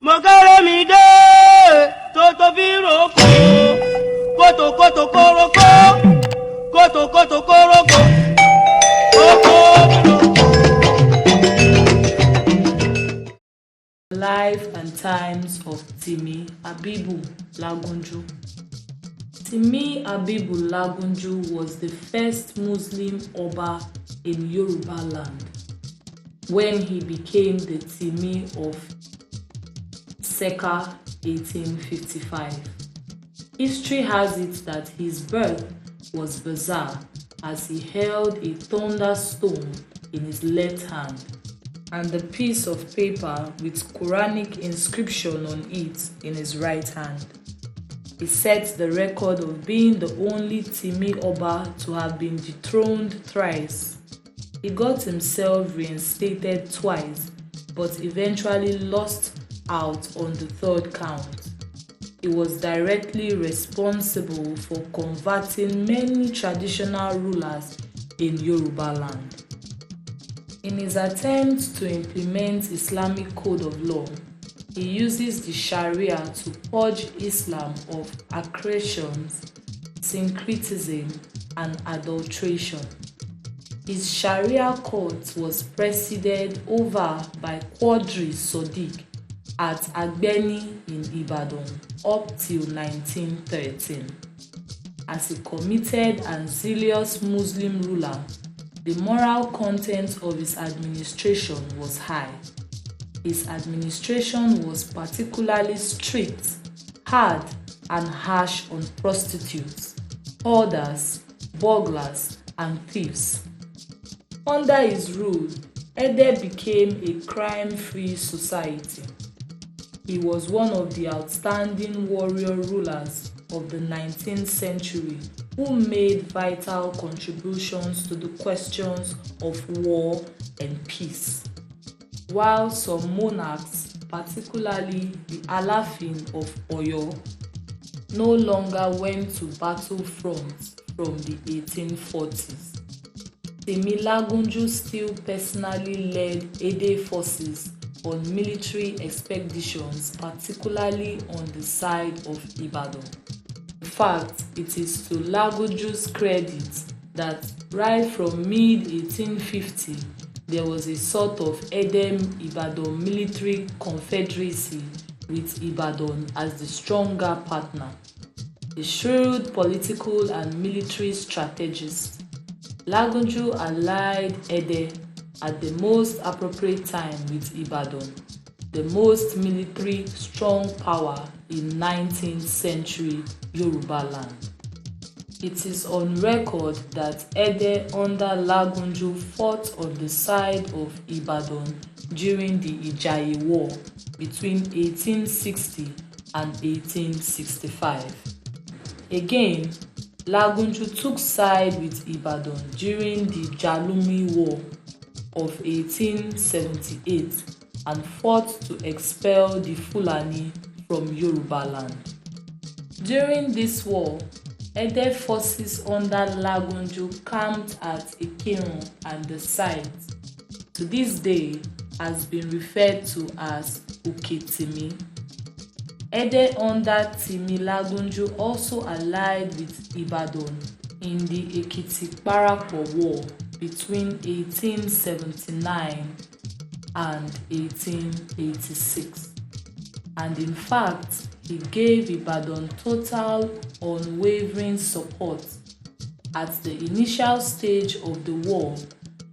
mo kéré mi dé tó fi roko kótókótó kórókó kótókótó kórókó kókó roko. Life and times of Timi Abibu Lagunju. Timi Abibu Lagunju was the first Muslim Oba in Yoruba land when he became the Timi of Seka 1855. History has it that his birth was bizarre as he held a thunderstone in his left hand and a piece of paper with Quranic inscription on it in his right hand. He set the record of being the only Timi Oba to have been dethroned thrice. He got himself reinstated twice, but eventually lost out on the third count. He was directly responsible for converting many traditional rulers in Yoruba land. In his attempt to implement Islamic code of law, he uses the Sharia to purge Islam of accretions, syncretism, and adulteration. His Sharia court was presided over by Quadri Sodiq at Agbeni in Ibadan up till 1913. As a committed and zealous Muslim ruler, the moral content of his administration was high. His administration was particularly strict, hard, and harsh on prostitutes, hoarders, burglars, and thieves. Under his rule, Ede became a crime-free society. He was one of the outstanding warrior rulers of the 19th century who made vital contributions to the questions of war and peace. While some monarchs, particularly the Alafin of Oyo, no longer went to battlefronts from the 1840s, Timi Lagunju still personally led Ede forces on military expeditions, particularly on the side of Ibadan. In fact, it is to Lagunju's credit that right from mid-1850, there was a sort of Edem-Ibadan military confederacy with Ibadan as the stronger partner. A shrewd political and military strategist, Lagunju allied Ede at the most appropriate time with Ibadan, the most military strong power in 19th century Yoruba land. It is on record that Ede under Lagunju fought on the side of Ibadan during the Ijaye War between 1860 and 1865. Again, Lagunju took side with Ibadan during the Jalumi War of 1878 and fought to expel the Fulani from Yoruba land. During this war, Ede forces under Lagunju camped at Ikirun and the site, to this day, has been referred to as Uketimi. Ede under Timi Lagunju also allied with Ibadan in the Ekiti-Parapo War between 1879 and 1886. And in fact, he gave Ibadan total unwavering support. At the initial stage of the war,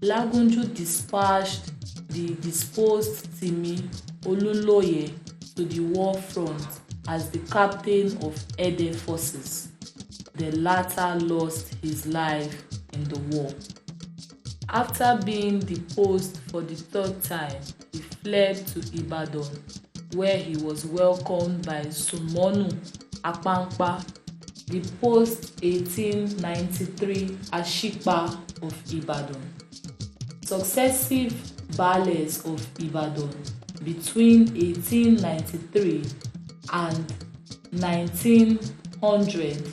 Lagunju dispatched the disposed Timi Olunloye to the war front as the captain of Ede forces. The latter lost his life in the war. After being deposed for the third time, he fled to Ibadan, where he was welcomed by Sumonu Apankpa, the post-1893 Ashipa of Ibadan. Successive baales of Ibadan between 1893 and 1900,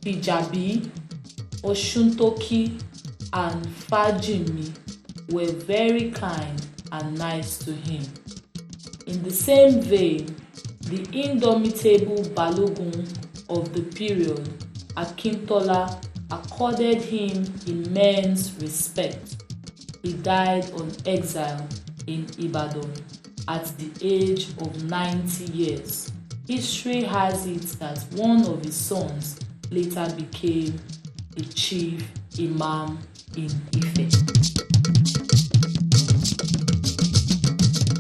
Ijabi, Oshuntoki, and Fajimi were very kind and nice to him. In the same vein, the indomitable Balogun of the period, Akintola, accorded him immense respect. He died on exile in Ibadan at the age of 90 years. History has it that one of his sons later became a chief imam in Ife.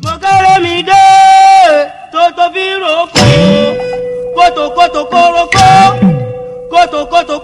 Mokaremide tó fi roko kótó kótó kóroko kótó kótó